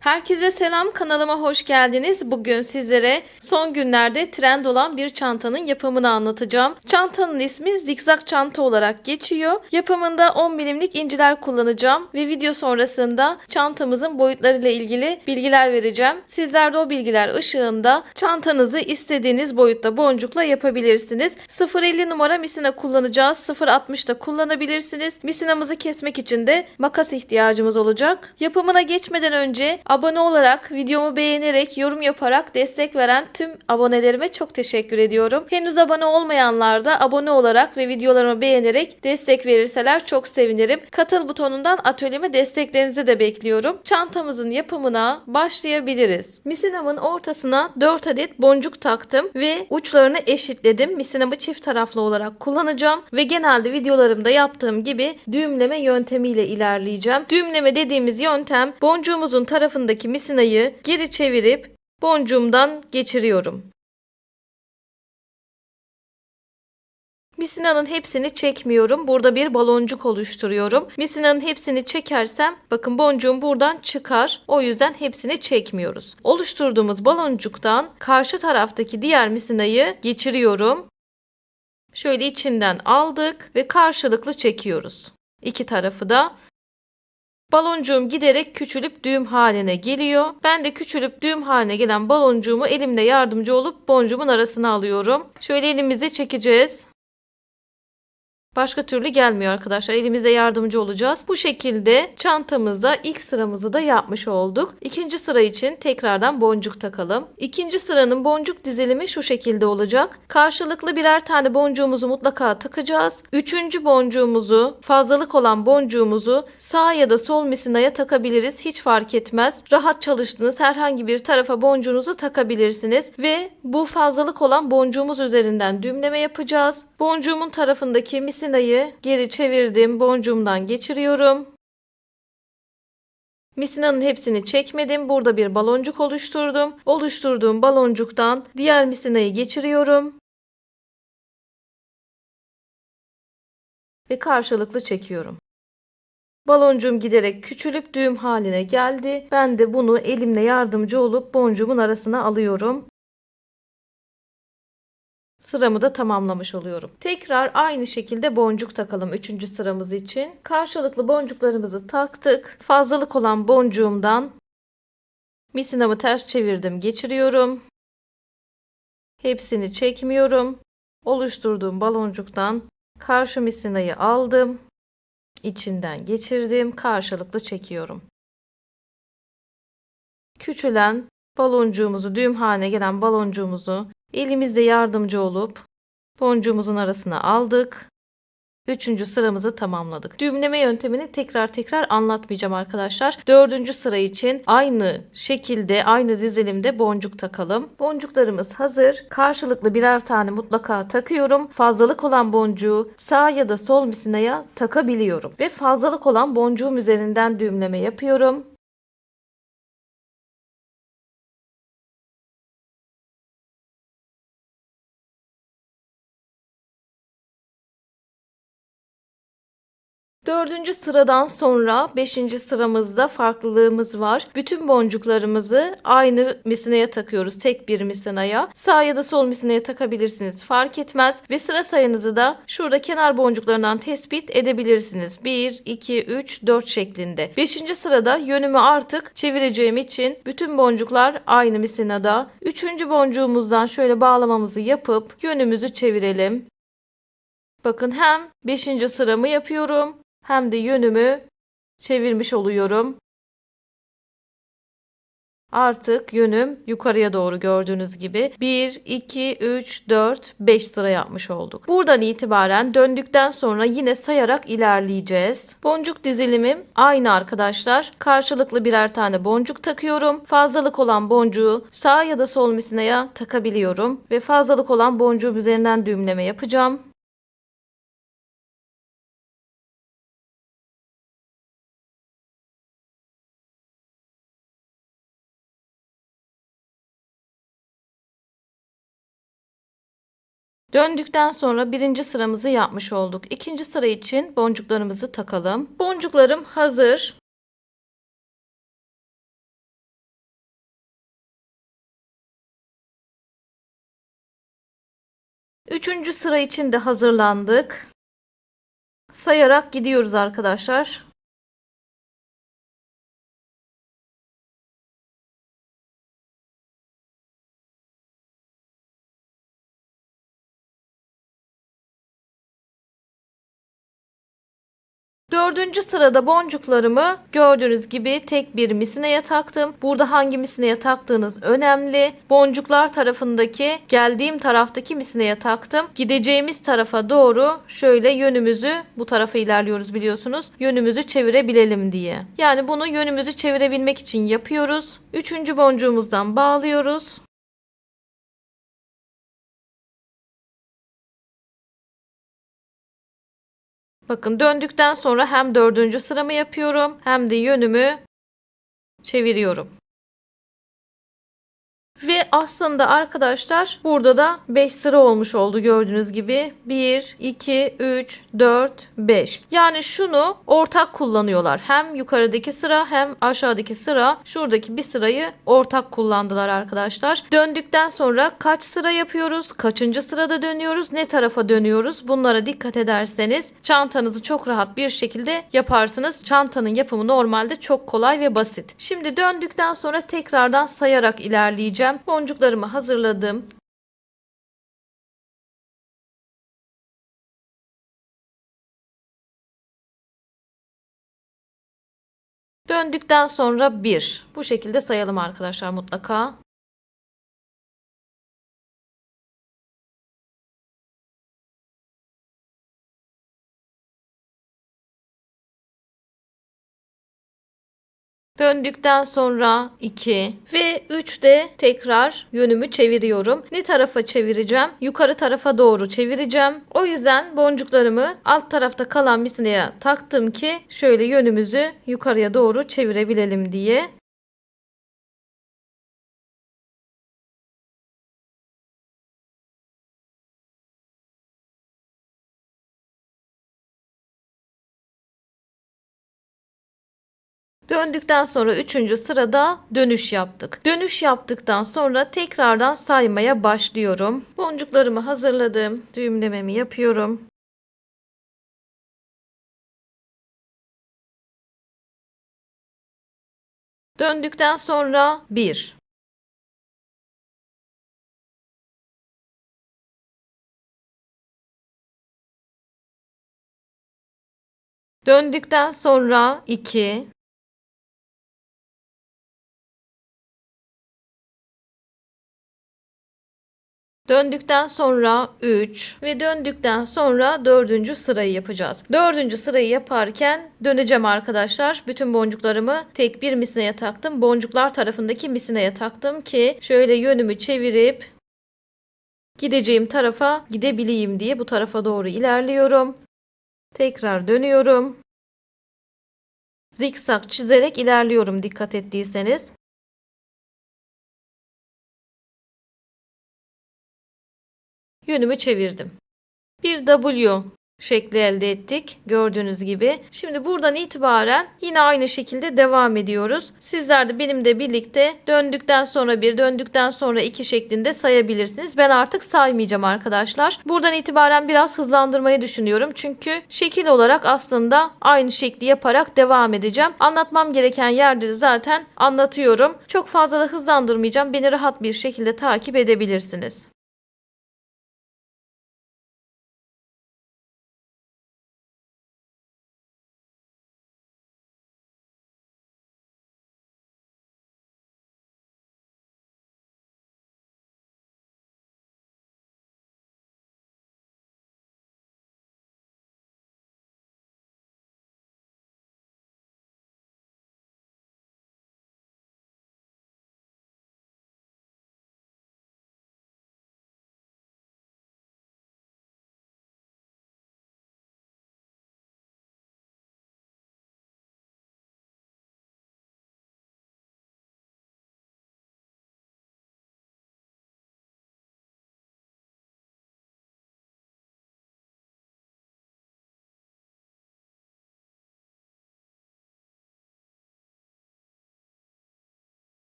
Herkese selam, kanalıma hoş geldiniz. Bugün sizlere son günlerde trend olan bir çantanın yapımını anlatacağım. Çantanın ismi zikzak çanta olarak geçiyor. Yapımında 10 milimlik inciler kullanacağım ve video sonrasında çantamızın boyutlarıyla ilgili bilgiler vereceğim. Sizler de o bilgiler ışığında çantanızı istediğiniz boyutta boncukla yapabilirsiniz. 0.50 numara misina kullanacağız. 0.60 da kullanabilirsiniz. Misinamızı kesmek için de makas ihtiyacımız olacak. Yapımına geçmeden önce abone olarak, videomu beğenerek, yorum yaparak destek veren tüm abonelerime çok teşekkür ediyorum. Henüz abone olmayanlar da abone olarak ve videolarımı beğenerek destek verirseler çok sevinirim. Katıl butonundan atölyeme desteklerinizi de bekliyorum. Çantamızın yapımına başlayabiliriz. Misinamın ortasına 4 adet boncuk taktım ve uçlarını eşitledim. Misinamı çift taraflı olarak kullanacağım ve genelde videolarımda yaptığım gibi düğümleme yöntemiyle ilerleyeceğim. Düğümleme dediğimiz yöntem boncuğumuzun tarafındaki misinayı geri çevirip boncuğumdan geçiriyorum. Misinanın hepsini çekmiyorum. Burada bir baloncuk oluşturuyorum. Misinanın hepsini çekersem bakın boncuğum buradan çıkar. O yüzden hepsini çekmiyoruz. Oluşturduğumuz baloncuktan karşı taraftaki diğer misinayı geçiriyorum. Şöyle içinden aldık ve karşılıklı çekiyoruz. İki tarafı da. Baloncuğum giderek küçülüp düğüm haline geliyor. Ben de küçülüp düğüm haline gelen baloncuğumu elimle yardımcı olup boncuğumun arasına alıyorum. Şöyle elimizi çekeceğiz. Başka türlü gelmiyor arkadaşlar. Elimize yardımcı olacağız. Bu şekilde çantamızda ilk sıramızı da yapmış olduk. İkinci sıra için tekrardan boncuk takalım. İkinci sıranın boncuk dizilimi şu şekilde olacak. Karşılıklı birer tane boncuğumuzu mutlaka takacağız. Üçüncü boncuğumuzu, fazlalık olan boncuğumuzu sağ ya da sol misinaya takabiliriz. Hiç fark etmez. Rahat çalıştığınız herhangi bir tarafa boncuğunuzu takabilirsiniz. Ve bu fazlalık olan boncuğumuz üzerinden düğümleme yapacağız. Boncuğumun tarafındaki misinayı geri çevirdim. Boncuğumdan geçiriyorum. Misinanın hepsini çekmedim. Burada bir baloncuk oluşturdum. Oluşturduğum baloncuktan diğer misinayı geçiriyorum. Ve karşılıklı çekiyorum. Baloncuğum giderek küçülüp düğüm haline geldi. Ben de bunu elimle yardımcı olup boncuğumun arasına alıyorum. Sıramı da tamamlamış oluyorum. Tekrar aynı şekilde boncuk takalım 3. sıramız için. Karşılıklı boncuklarımızı taktık. Fazlalık olan boncuğumdan misinamı ters çevirdim, geçiriyorum. Hepsini çekmiyorum. Oluşturduğum baloncuktan karşı misinayı aldım. İçinden geçirdim. Karşılıklı çekiyorum. Küçülen baloncuğumuzu, düğüm haline gelen baloncuğumuzu elimizle yardımcı olup boncuğumuzun arasına aldık. 3. sıramızı tamamladık. Düğümleme yöntemini tekrar anlatmayacağım arkadaşlar. 4. sıra için aynı şekilde, aynı dizilimde boncuk takalım. Boncuklarımız hazır. Karşılıklı birer tane mutlaka takıyorum. Fazlalık olan boncuğu sağ ya da sol misinaya takabiliyorum. Ve fazlalık olan boncuğum üzerinden düğümleme yapıyorum. Dördüncü sıradan sonra 5. sıramızda farklılığımız var. Bütün boncuklarımızı aynı misinaya takıyoruz. Tek bir misinaya. Sağ ya da sol misinaya takabilirsiniz. Fark etmez. Ve sıra sayınızı da şurada kenar boncuklarından tespit edebilirsiniz. 1, 2, 3, 4 şeklinde. 5. sırada yönümü artık çevireceğim için bütün boncuklar aynı misinada. 3. boncuğumuzdan şöyle bağlamamızı yapıp yönümüzü çevirelim. Bakın hem 5. sıramı yapıyorum hem de yönümü çevirmiş oluyorum. Artık yönüm yukarıya doğru gördüğünüz gibi 1, 2, 3, 4, 5 sıra yapmış olduk. Buradan itibaren döndükten sonra yine sayarak ilerleyeceğiz. Boncuk dizilimim aynı arkadaşlar. Karşılıklı birer tane boncuk takıyorum. Fazlalık olan boncuğu sağ ya da sol misinaya takabiliyorum. Ve fazlalık olan boncuğum üzerinden düğümleme yapacağım. Döndükten sonra 1. sıramızı yapmış olduk. 2. sıra için boncuklarımızı takalım. Boncuklarım hazır. Üçüncü sıra için de hazırlandık. Sayarak gidiyoruz arkadaşlar. Dördüncü sırada boncuklarımı gördüğünüz gibi tek bir misineye taktım. Burada hangi misineye taktığınız önemli. Boncuklar tarafındaki, geldiğim taraftaki misineye taktım. Gideceğimiz tarafa doğru şöyle yönümüzü, bu tarafa ilerliyoruz biliyorsunuz. Yönümüzü çevirebilelim diye. Yani bunu yönümüzü çevirebilmek için yapıyoruz. Üçüncü boncuğumuzdan bağlıyoruz. Bakın döndükten sonra hem dördüncü sıramı yapıyorum hem de yönümü çeviriyorum. Ve aslında arkadaşlar burada da 5 sıra olmuş oldu gördüğünüz gibi. 1, 2, 3, 4, 5. Yani şunu ortak kullanıyorlar. Hem yukarıdaki sıra hem aşağıdaki sıra. Şuradaki bir sırayı ortak kullandılar arkadaşlar. Döndükten sonra kaç sıra yapıyoruz? Kaçıncı sırada dönüyoruz? Ne tarafa dönüyoruz? Bunlara dikkat ederseniz çantanızı çok rahat bir şekilde yaparsınız. Çantanın yapımı normalde çok kolay ve basit. Şimdi döndükten sonra tekrardan sayarak ilerleyeceğim. Boncuklarımı hazırladım. Döndükten sonra 1. Bu şekilde sayalım arkadaşlar mutlaka. Döndükten sonra 2 ve 3'te tekrar yönümü çeviriyorum. Ne tarafa çevireceğim? Yukarı tarafa doğru çevireceğim. O yüzden boncuklarımı alt tarafta kalan misineye taktım ki şöyle yönümüzü yukarıya doğru çevirebilelim diye. Döndükten sonra 3. sırada dönüş yaptık. Dönüş yaptıktan sonra tekrardan saymaya başlıyorum. Boncuklarımı hazırladım. Düğümlememi yapıyorum. Döndükten sonra 1. Döndükten sonra 2. Döndükten sonra 3 ve döndükten sonra 4. sırayı yapacağız. 4. sırayı yaparken döneceğim arkadaşlar. Bütün boncuklarımı tek bir misineye taktım. Boncuklar tarafındaki misineye taktım ki şöyle yönümü çevirip gideceğim tarafa gidebileyim diye bu tarafa doğru ilerliyorum. Tekrar dönüyorum. Zikzak çizerek ilerliyorum dikkat ettiyseniz. Yönümü çevirdim. Bir W şekli elde ettik gördüğünüz gibi. Şimdi buradan itibaren yine aynı şekilde devam ediyoruz. Sizler de benimle birlikte döndükten sonra 1, döndükten sonra 2 şeklinde sayabilirsiniz. Ben artık saymayacağım arkadaşlar. Buradan itibaren biraz hızlandırmayı düşünüyorum. Çünkü şekil olarak aslında aynı şekli yaparak devam edeceğim. Anlatmam gereken yerde de zaten anlatıyorum. Çok fazla da hızlandırmayacağım. Beni rahat bir şekilde takip edebilirsiniz.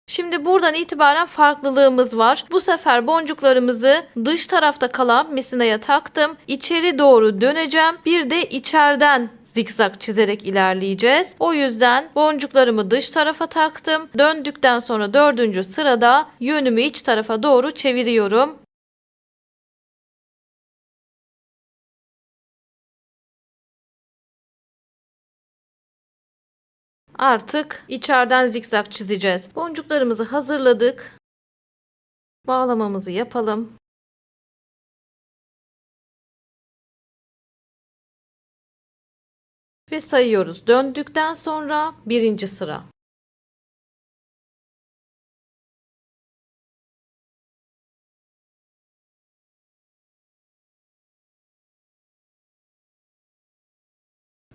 Şimdi buradan itibaren farklılığımız var. Bu sefer boncuklarımızı dış tarafta kalan misinaya taktım. İçeri doğru döneceğim. Bir de içeriden zikzak çizerek ilerleyeceğiz. O yüzden boncuklarımı dış tarafa taktım. Döndükten sonra 4. sırada yönümü iç tarafa doğru çeviriyorum. Artık içeriden zikzak çizeceğiz. Boncuklarımızı hazırladık. Bağlamamızı yapalım. Ve sayıyoruz. Döndükten sonra 1. sıra.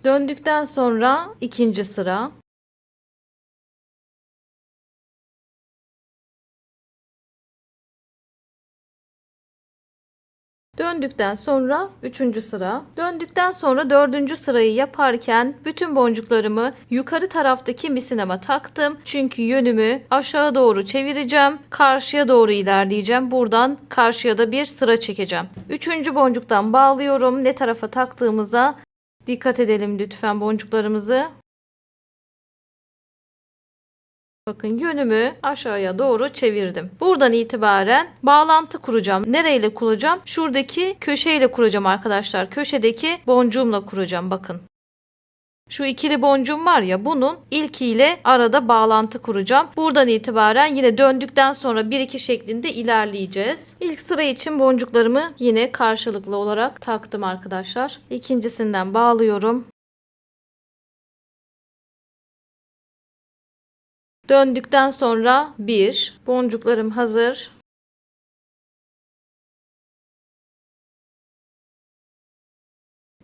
Döndükten sonra 2. sıra. Döndükten sonra 3. sıra. Döndükten sonra 4. sırayı yaparken bütün boncuklarımı yukarı taraftaki misinama taktım. Çünkü yönümü aşağı doğru çevireceğim. Karşıya doğru ilerleyeceğim. Buradan karşıya da bir sıra çekeceğim. 3. boncuktan bağlıyorum. Ne tarafa taktığımıza dikkat edelim lütfen boncuklarımızı. Bakın yönümü aşağıya doğru çevirdim. Buradan itibaren bağlantı kuracağım. Nereyle kuracağım? Şuradaki köşeyle kuracağım arkadaşlar. Köşedeki boncuğumla kuracağım bakın. Şu ikili boncuğum var ya, bunun ilkiyle arada bağlantı kuracağım. Buradan itibaren yine döndükten sonra 1-2 şeklinde ilerleyeceğiz. İlk sıra için boncuklarımı yine karşılıklı olarak taktım arkadaşlar. İkincisinden bağlıyorum. Döndükten sonra 1. Boncuklarım hazır.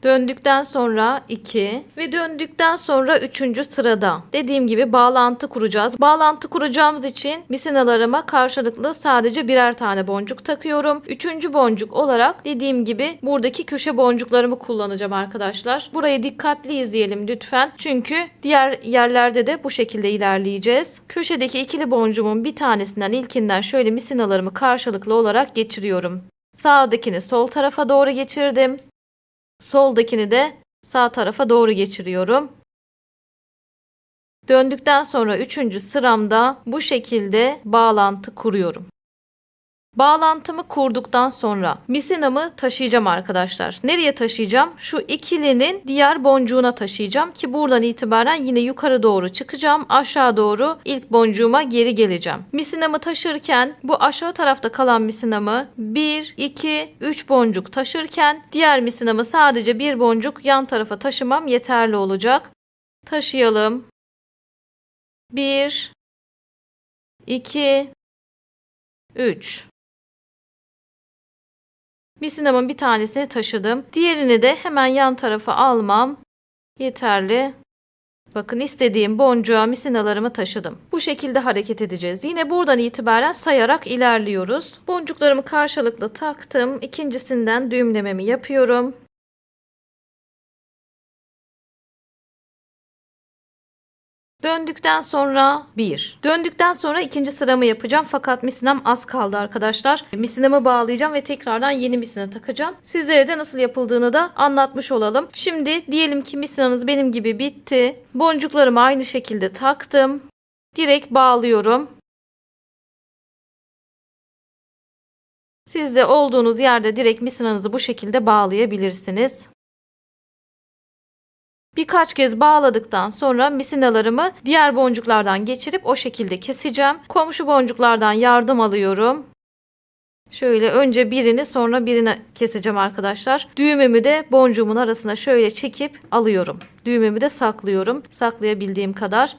Döndükten sonra 2 ve döndükten sonra 3. sırada. Dediğim gibi bağlantı kuracağız. Bağlantı kuracağımız için misinalarıma karşılıklı sadece birer tane boncuk takıyorum. 3. boncuk olarak dediğim gibi buradaki köşe boncuklarımı kullanacağım arkadaşlar. Burayı dikkatli izleyelim lütfen. Çünkü diğer yerlerde de bu şekilde ilerleyeceğiz. Köşedeki ikili boncuğumun bir tanesinden ilkinden şöyle misinalarımı karşılıklı olarak geçiriyorum. Sağdakini sol tarafa doğru geçirdim. Soldakini de sağ tarafa doğru geçiriyorum. Döndükten sonra 3. sıramda bu şekilde bağlantı kuruyorum. Bağlantımı kurduktan sonra misinamı taşıyacağım arkadaşlar. Nereye taşıyacağım? Şu ikilinin diğer boncuğuna taşıyacağım ki buradan itibaren yine yukarı doğru çıkacağım. Aşağı doğru ilk boncuğuma geri geleceğim. Misinamı taşırken bu aşağı tarafta kalan misinamı 1, 2, 3 boncuk taşırken diğer misinamı sadece bir boncuk yan tarafa taşımam yeterli olacak. Taşıyalım. 1, 2, 3. Misinamın bir tanesini taşıdım. Diğerini de hemen yan tarafa almam yeterli. Bakın istediğim boncuğa misinalarımı taşıdım. Bu şekilde hareket edeceğiz. Yine buradan itibaren sayarak ilerliyoruz. Boncuklarımı karşılıklı taktım. İkincisinden düğümlememi yapıyorum. Döndükten sonra 1. Döndükten sonra 2. sıramı yapacağım. Fakat misinam az kaldı arkadaşlar. Misinamı bağlayacağım ve tekrardan yeni misina takacağım. Sizlere de nasıl yapıldığını da anlatmış olalım. Şimdi diyelim ki misinanız benim gibi bitti. Boncuklarımı aynı şekilde taktım. Direkt bağlıyorum. Siz de olduğunuz yerde direkt misinanızı bu şekilde bağlayabilirsiniz. Birkaç kez bağladıktan sonra misinalarımı diğer boncuklardan geçirip o şekilde keseceğim. Komşu boncuklardan yardım alıyorum. Şöyle önce birini sonra birini keseceğim arkadaşlar. Düğümümü de boncuğumun arasına şöyle çekip alıyorum. Düğümümü de saklıyorum. Saklayabildiğim kadar.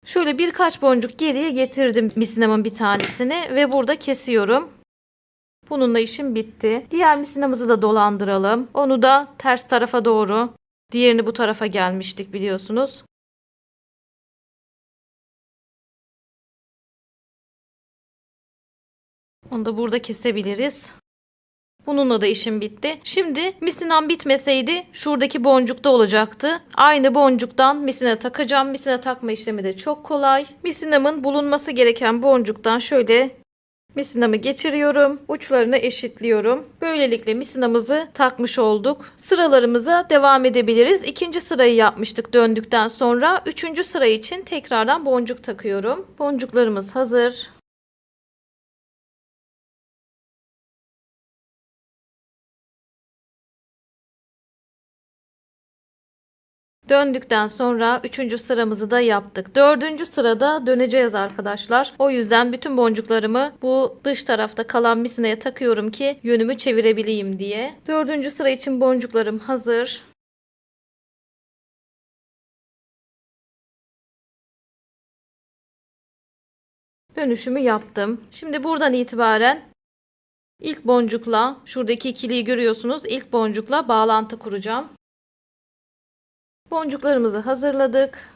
Şöyle birkaç boncuk geriye getirdim misinamın bir tanesini ve burada kesiyorum. Bununla işim bitti. Diğer misinamızı da dolandıralım. Onu da ters tarafa doğru. Diğerini bu tarafa gelmiştik biliyorsunuz. Onu da burada kesebiliriz. Bununla da işim bitti. Şimdi misinam bitmeseydi şuradaki boncukta olacaktı. Aynı boncuktan misine takacağım. Misine takma işlemi de çok kolay. Misinamın bulunması gereken boncuktan şöyle misinamı geçiriyorum. Uçlarını eşitliyorum. Böylelikle misinamızı takmış olduk. Sıralarımıza devam edebiliriz. İkinci sırayı yapmıştık döndükten sonra. Üçüncü sıra için tekrardan boncuk takıyorum. Boncuklarımız hazır. Döndükten sonra üçüncü sıramızı da yaptık. Dördüncü sırada döneceğiz arkadaşlar. O yüzden bütün boncuklarımı bu dış tarafta kalan misineye takıyorum ki yönümü çevirebileyim diye. Dördüncü sıra için boncuklarım hazır. Dönüşümü yaptım. Şimdi buradan itibaren ilk boncukla şuradaki ikiliyi görüyorsunuz. İlk boncukla bağlantı kuracağım. Boncuklarımızı hazırladık.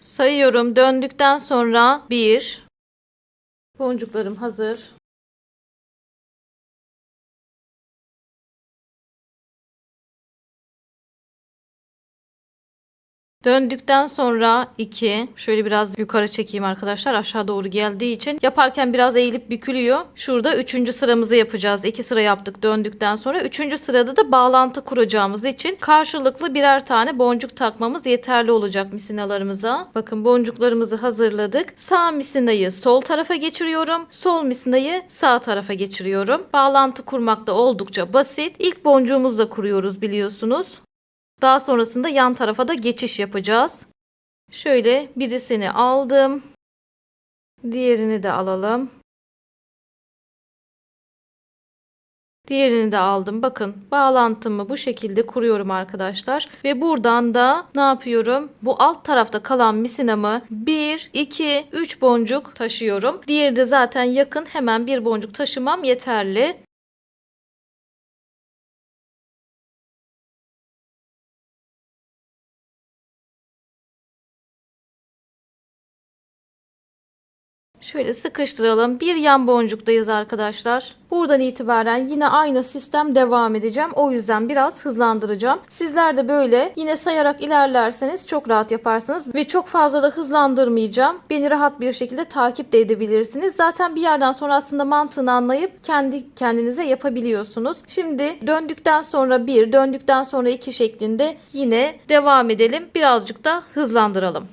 Sayıyorum. Döndükten sonra 1. Boncuklarım hazır. Döndükten sonra 2. Şöyle biraz yukarı çekeyim arkadaşlar. Aşağı doğru geldiği için yaparken biraz eğilip bükülüyor. Şurada 3. sıramızı yapacağız. 2 sıra yaptık döndükten sonra. 3. sırada da bağlantı kuracağımız için karşılıklı birer tane boncuk takmamız yeterli olacak misinalarımıza. Bakın boncuklarımızı hazırladık. Sağ misinayı sol tarafa geçiriyorum. Sol misinayı sağ tarafa geçiriyorum. Bağlantı kurmak da oldukça basit. İlk boncuğumuzla kuruyoruz biliyorsunuz. Daha sonrasında yan tarafa da geçiş yapacağız. Şöyle birisini aldım. Diğerini de alalım. Diğerini de aldım. Bakın bağlantımı bu şekilde kuruyorum arkadaşlar. Ve buradan da ne yapıyorum? Bu alt tarafta kalan misinamı 1, 2, 3 boncuk taşıyorum. Diğeri de zaten yakın. Hemen bir boncuk taşımam yeterli. Şöyle sıkıştıralım. Bir yan boncuktayız arkadaşlar. Buradan itibaren yine aynı sistem devam edeceğim. O yüzden biraz hızlandıracağım. Sizler de böyle yine sayarak ilerlerseniz çok rahat yaparsınız. Ve çok fazla da hızlandırmayacağım. Beni rahat bir şekilde takip de edebilirsiniz. Zaten bir yerden sonra aslında mantığını anlayıp kendi kendinize yapabiliyorsunuz. Şimdi döndükten sonra 1, döndükten sonra 2 şeklinde yine devam edelim. Birazcık da hızlandıralım.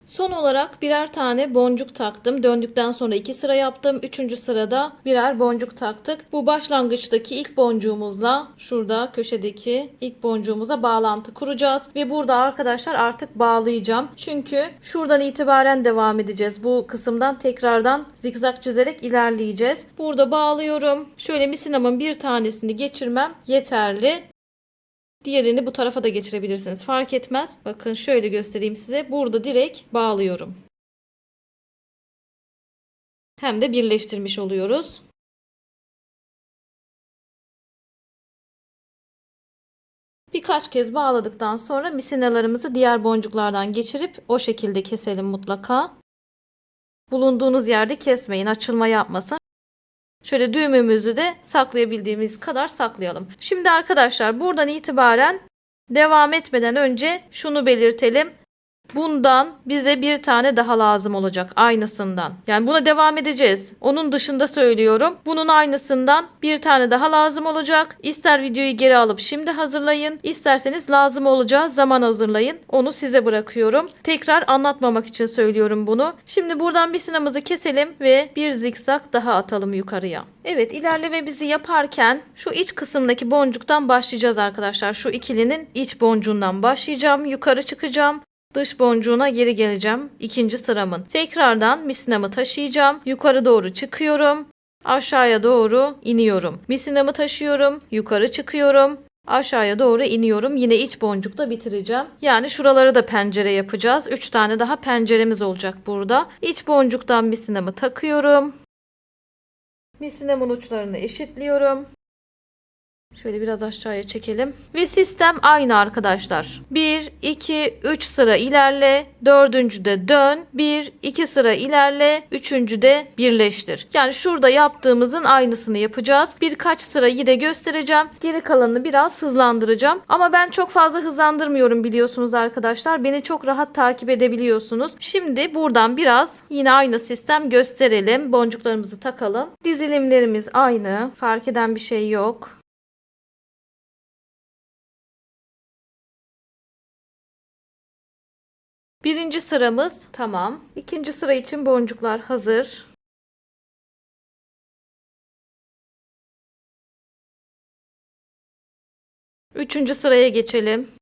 Son olarak birer tane boncuk taktım. Döndükten sonra 2 sıra yaptım. 3. sırada birer boncuk taktık. Bu başlangıçtaki ilk boncuğumuzla şurada köşedeki ilk boncuğumuza bağlantı kuracağız. Ve burada arkadaşlar artık bağlayacağım. Çünkü şuradan itibaren devam edeceğiz. Bu kısımdan tekrardan zikzak çizerek ilerleyeceğiz. Burada bağlıyorum. Şöyle misinamın bir tanesini geçirmem yeterli. Diğerini bu tarafa da geçirebilirsiniz. Fark etmez. Bakın şöyle göstereyim size. Burada direkt bağlıyorum. Hem de birleştirmiş oluyoruz. Birkaç kez bağladıktan sonra misinalarımızı diğer boncuklardan geçirip o şekilde keselim mutlaka. Bulunduğunuz yerde kesmeyin. Açılma yapmasın. Şöyle düğümümüzü de saklayabildiğimiz kadar saklayalım. Şimdi arkadaşlar buradan itibaren devam etmeden önce şunu belirtelim. Bundan bize bir tane daha lazım olacak aynısından. Yani buna devam edeceğiz. Onun dışında söylüyorum. Bunun aynısından bir tane daha lazım olacak. İster videoyu geri alıp şimdi hazırlayın. İsterseniz lazım olacağı zaman hazırlayın. Onu size bırakıyorum. Tekrar anlatmamak için söylüyorum bunu. Şimdi buradan misinamızı keselim ve bir zikzak daha atalım yukarıya. Evet, ilerlememizi yaparken şu iç kısımdaki boncuktan başlayacağız arkadaşlar. Şu ikilinin iç boncuğundan başlayacağım. Yukarı çıkacağım. Dış boncuğuna geri geleceğim. İkinci sıramın. Tekrardan misinamı taşıyacağım. Yukarı doğru çıkıyorum. Aşağıya doğru iniyorum. Misinamı taşıyorum. Yukarı çıkıyorum. Aşağıya doğru iniyorum. Yine iç boncukta bitireceğim. Yani şuraları da pencere yapacağız. 3 tane daha penceremiz olacak burada. İç boncuktan misinamı takıyorum. Misinamın uçlarını eşitliyorum. Şöyle biraz aşağıya çekelim. Ve sistem aynı arkadaşlar. 1, 2, 3 sıra ilerle. 4. dön. 1, 2 sıra ilerle. 3. birleştir. Yani şurada yaptığımızın aynısını yapacağız. Birkaç sırayı da göstereceğim. Geri kalanını biraz hızlandıracağım. Ama ben çok fazla hızlandırmıyorum biliyorsunuz arkadaşlar. Beni çok rahat takip edebiliyorsunuz. Şimdi buradan biraz yine aynı sistem gösterelim. Boncuklarımızı takalım. Dizilimlerimiz aynı. Fark eden bir şey yok. Birinci sıramız tamam. İkinci sıra için boncuklar hazır. Üçüncü sıraya geçelim.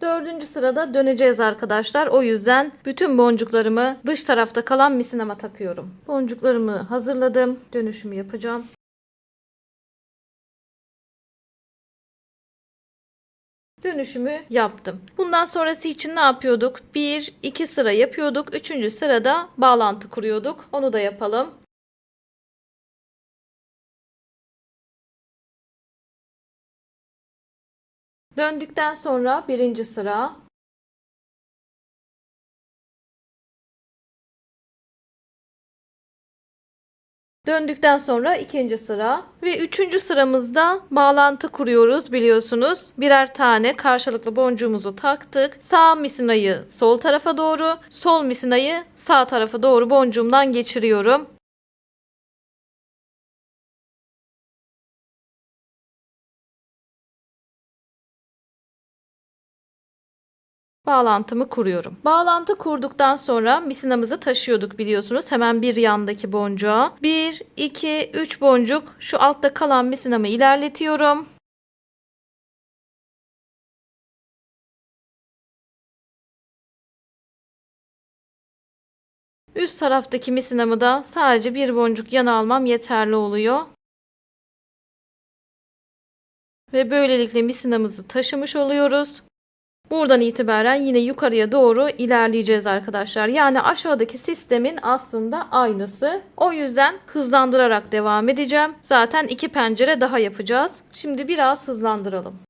Dördüncü sırada döneceğiz arkadaşlar. O yüzden bütün boncuklarımı dış tarafta kalan misinama takıyorum. Boncuklarımı hazırladım. Dönüşümü yapacağım. Dönüşümü yaptım. Bundan sonrası için ne yapıyorduk? 1, 2 sıra yapıyorduk. Üçüncü sırada bağlantı kuruyorduk. Onu da yapalım. Döndükten sonra birinci sıra. Döndükten sonra ikinci sıra ve üçüncü sıramızda bağlantı kuruyoruz biliyorsunuz. Birer tane karşılıklı boncuğumuzu taktık. Sağ misinayı sol tarafa doğru, sol misinayı sağ tarafa doğru boncuğumdan geçiriyorum. Bağlantımı kuruyorum. Bağlantı kurduktan sonra misinamızı taşıyorduk biliyorsunuz. Hemen bir yandaki boncuğa. 1, 2, 3 boncuk şu altta kalan misinamı ilerletiyorum. Üst taraftaki misinamı da sadece bir boncuk yana almam yeterli oluyor. Ve böylelikle misinamızı taşımış oluyoruz. Buradan itibaren yine yukarıya doğru ilerleyeceğiz arkadaşlar. Yani aşağıdaki sistemin aslında aynısı. O yüzden hızlandırarak devam edeceğim. Zaten 2 pencere daha yapacağız. Şimdi biraz hızlandıralım.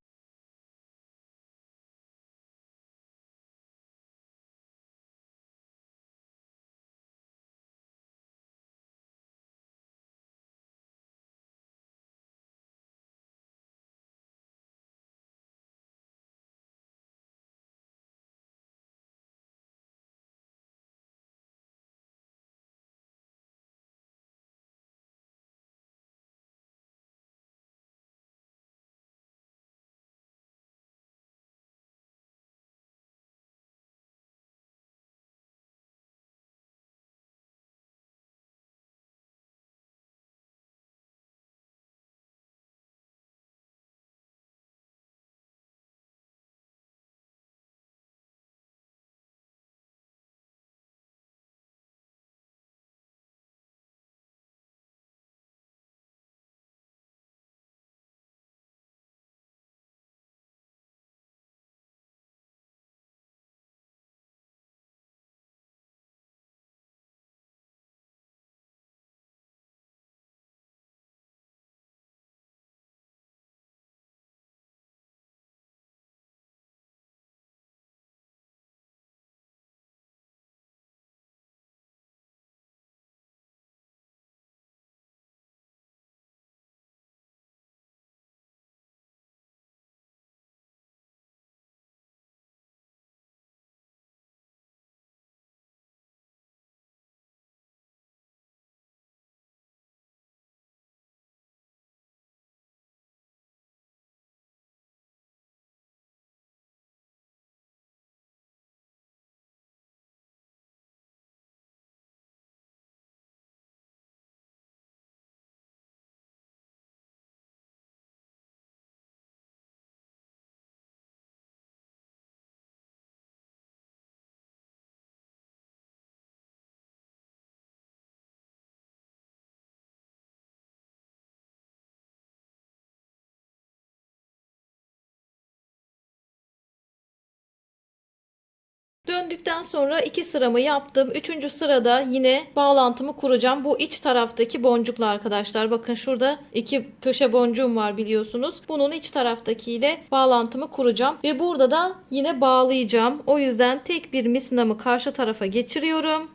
Döndükten sonra 2 sıramı yaptım. 3. sırada yine bağlantımı kuracağım. Bu iç taraftaki boncukla arkadaşlar. Bakın şurada 2 köşe boncuğum var biliyorsunuz. Bunun iç taraftakiyle bağlantımı kuracağım. Ve burada da yine bağlayacağım. O yüzden tek bir misinamı karşı tarafa geçiriyorum.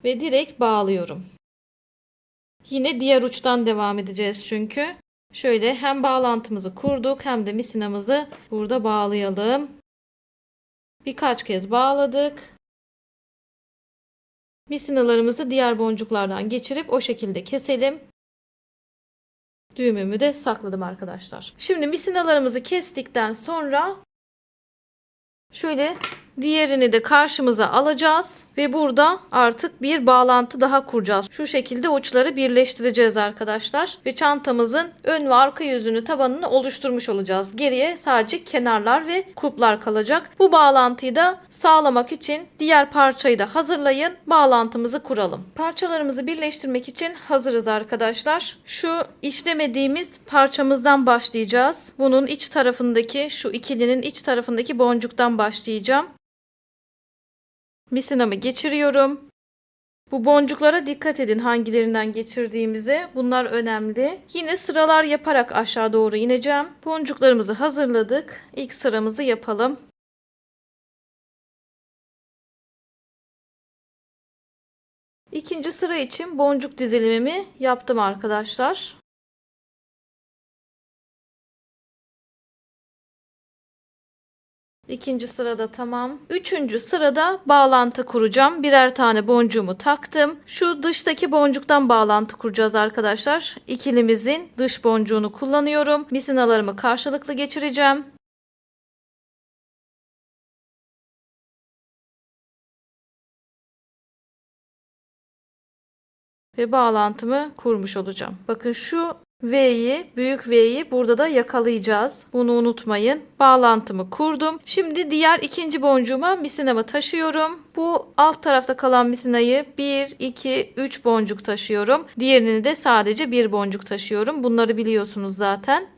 Ve direkt bağlıyorum. Yine diğer uçtan devam edeceğiz çünkü. Şöyle hem bağlantımızı kurduk hem de misinamızı burada bağlayalım. Birkaç kez bağladık. Misinalarımızı diğer boncuklardan geçirip o şekilde keselim. Düğümümü de sakladım arkadaşlar. Şimdi misinalarımızı kestikten sonra şöyle diğerini de karşımıza alacağız ve burada artık bir bağlantı daha kuracağız. Şu şekilde uçları birleştireceğiz arkadaşlar ve çantamızın ön ve arka yüzünü, tabanını oluşturmuş olacağız. Geriye sadece kenarlar ve kulplar kalacak. Bu bağlantıyı da sağlamak için diğer parçayı da hazırlayın. Bağlantımızı kuralım. Parçalarımızı birleştirmek için hazırız arkadaşlar. Şu işlemediğimiz parçamızdan başlayacağız. Bunun iç tarafındaki, şu ikilinin iç tarafındaki boncuktan başlayacağım. Misinamı geçiriyorum. Bu boncuklara dikkat edin hangilerinden geçirdiğimize. Bunlar önemli. Yine sıralar yaparak aşağı doğru ineceğim. Boncuklarımızı hazırladık. İlk sıramızı yapalım. İkinci sıra için boncuk dizilimimi yaptım arkadaşlar. İkinci sırada tamam. Üçüncü sırada bağlantı kuracağım. Birer tane boncuğumu taktım. Şu dıştaki boncuktan bağlantı kuracağız arkadaşlar. İkilimizin dış boncuğunu kullanıyorum. Misinalarımı karşılıklı geçireceğim. Ve bağlantımı kurmuş olacağım. Bakın şu V'yi, büyük V'yi burada da yakalayacağız. Bunu unutmayın. Bağlantımı kurdum. Şimdi diğer ikinci boncuğuma misinamı taşıyorum. Bu alt tarafta kalan misinayı 1, 2, 3 boncuk taşıyorum. Diğerini de sadece bir boncuk taşıyorum. Bunları biliyorsunuz zaten.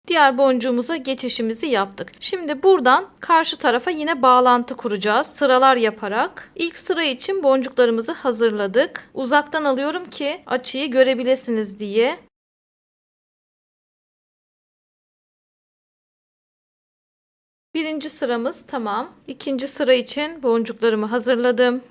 Diğer boncuğumuza geçişimizi yaptık. Şimdi buradan karşı tarafa yine bağlantı kuracağız. Sıralar yaparak. İlk sıra için boncuklarımızı hazırladık. Uzaktan alıyorum ki açıyı görebilirsiniz diye. Birinci sıramız tamam. İkinci sıra için boncuklarımı hazırladım.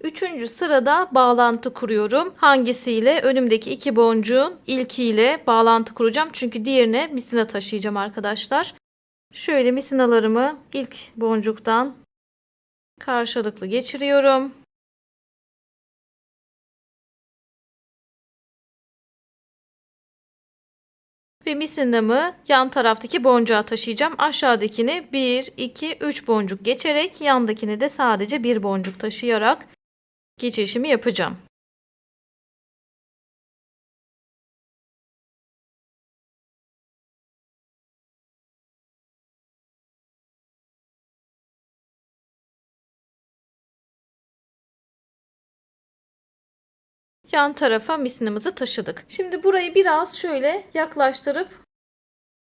Üçüncü sırada bağlantı kuruyorum. Hangisiyle? Önümdeki iki boncuğun ilkiyle bağlantı kuracağım. Çünkü diğerine misina taşıyacağım arkadaşlar. Şöyle misinalarımı ilk boncuktan karşılıklı geçiriyorum. Ve misinamı yan taraftaki boncuğa taşıyacağım. Aşağıdakini 1, 2, 3 boncuk geçerek yandakini de sadece bir boncuk taşıyarak geçişimi yapacağım. Yan tarafa misinamızı taşıdık. Şimdi burayı biraz şöyle yaklaştırıp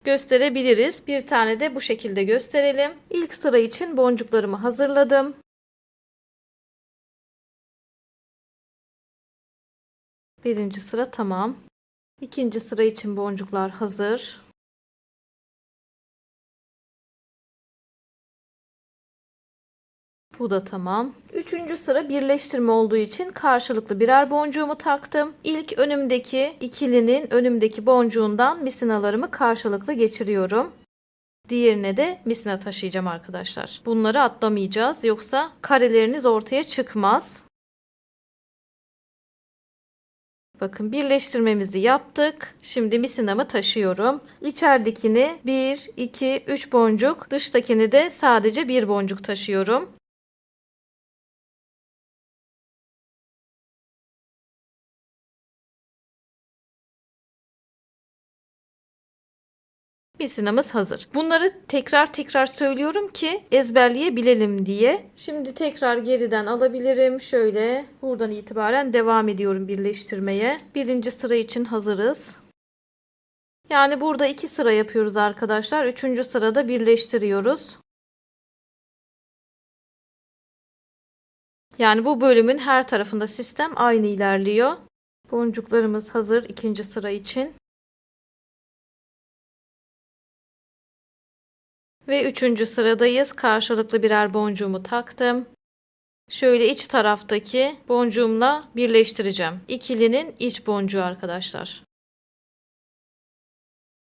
gösterebiliriz. Bir tane de bu şekilde gösterelim. İlk sıra için boncuklarımı hazırladım. Birinci sıra tamam. İkinci sıra için boncuklar hazır. Bu da tamam. Üçüncü sıra birleştirme olduğu için karşılıklı birer boncuğumu taktım. İlk önümdeki ikilinin önümdeki boncuğundan misinalarımı karşılıklı geçiriyorum. Diğerine de misina taşıyacağım arkadaşlar. Bunları atlamayacağız yoksa kareleriniz ortaya çıkmaz. Bakın birleştirmemizi yaptık. Şimdi misinamı taşıyorum. İçeridekini 1, 2, 3 boncuk, dıştakini de sadece bir boncuk taşıyorum. Misinamız hazır. Bunları tekrar tekrar söylüyorum ki ezberleyebilelim diye. Şimdi tekrar geriden alabilirim. Şöyle buradan itibaren devam ediyorum birleştirmeye. Birinci sıra için hazırız. Yani burada 2 sıra yapıyoruz arkadaşlar. Üçüncü sırada birleştiriyoruz. Yani bu bölümün her tarafında sistem aynı ilerliyor. Boncuklarımız hazır ikinci sıra için. Ve üçüncü sıradayız. Karşılıklı birer boncuğumu taktım. Şöyle iç taraftaki boncuğumla birleştireceğim. İkilinin iç boncuğu arkadaşlar.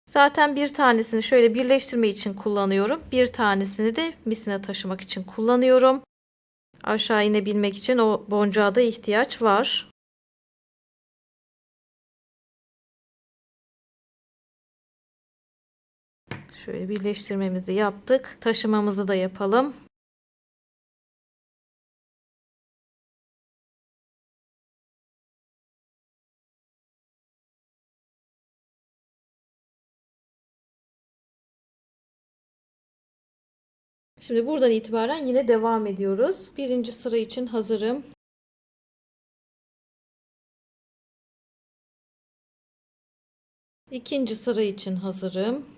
Zaten bir tanesini şöyle birleştirme için kullanıyorum. Bir tanesini de misine taşımak için kullanıyorum. Aşağı inebilmek için o boncuğa da ihtiyaç var. Şöyle birleştirmemizi yaptık. Taşımamızı da yapalım. Şimdi buradan itibaren yine devam ediyoruz. Birinci sıra için hazırım. İkinci sıra için hazırım.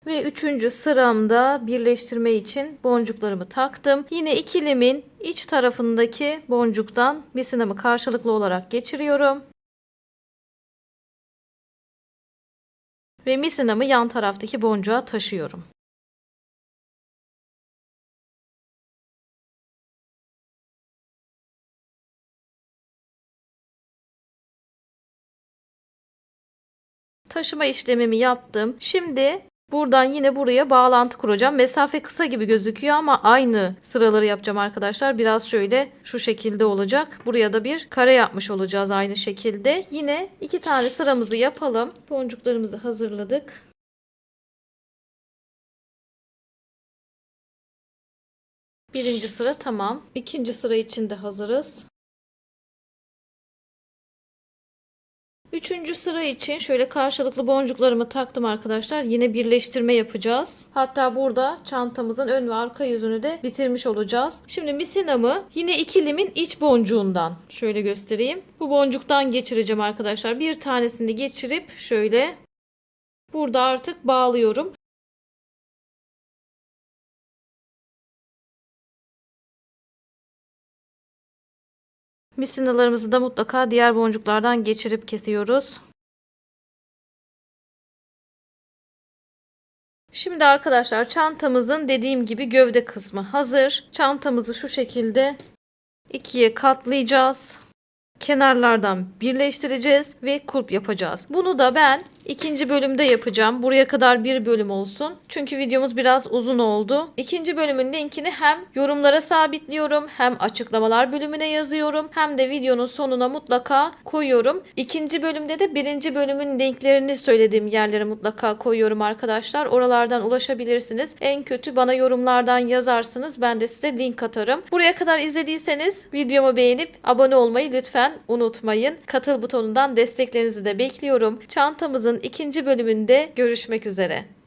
Ve üçüncü sıramda birleştirme için boncuklarımı taktım. Yine ikilimin iç tarafındaki boncuktan misinamı karşılıklı olarak geçiriyorum. Ve misinamı yan taraftaki boncuğa taşıyorum. Taşıma işlemimi yaptım. Şimdi buradan yine buraya bağlantı kuracağım. Mesafe kısa gibi gözüküyor ama aynı sıraları yapacağım arkadaşlar. Biraz şöyle şu şekilde olacak. Buraya da bir kare yapmış olacağız aynı şekilde. Yine 2 tane sıramızı yapalım. Boncuklarımızı hazırladık. Birinci sıra tamam. İkinci sıra için de hazırız. Üçüncü sıra için şöyle karşılıklı boncuklarımı taktım arkadaşlar. Yine birleştirme yapacağız. Hatta burada çantamızın ön ve arka yüzünü de bitirmiş olacağız. Şimdi misinamı yine ikilimin iç boncuğundan şöyle göstereyim. Bu boncuktan geçireceğim arkadaşlar. Bir tanesini geçirip şöyle burada artık bağlıyorum. Misinalarımızı da mutlaka diğer boncuklardan geçirip kesiyoruz. Şimdi arkadaşlar çantamızın dediğim gibi gövde kısmı hazır. Çantamızı şu şekilde ikiye katlayacağız. Kenarlardan birleştireceğiz ve kulp yapacağız. Bunu da ben ikinci bölümde yapacağım. Buraya kadar bir bölüm olsun. Çünkü videomuz biraz uzun oldu. İkinci bölümün linkini hem yorumlara sabitliyorum, hem açıklamalar bölümüne yazıyorum, hem de videonun sonuna mutlaka koyuyorum. İkinci bölümde de birinci bölümün linklerini söylediğim yerlere mutlaka koyuyorum arkadaşlar. Oralardan ulaşabilirsiniz. En kötü bana yorumlardan yazarsınız. Ben de size link atarım. Buraya kadar izlediyseniz videomu beğenip abone olmayı lütfen unutmayın. Katıl butonundan desteklerinizi de bekliyorum. Çantamızın ikinci bölümünde görüşmek üzere.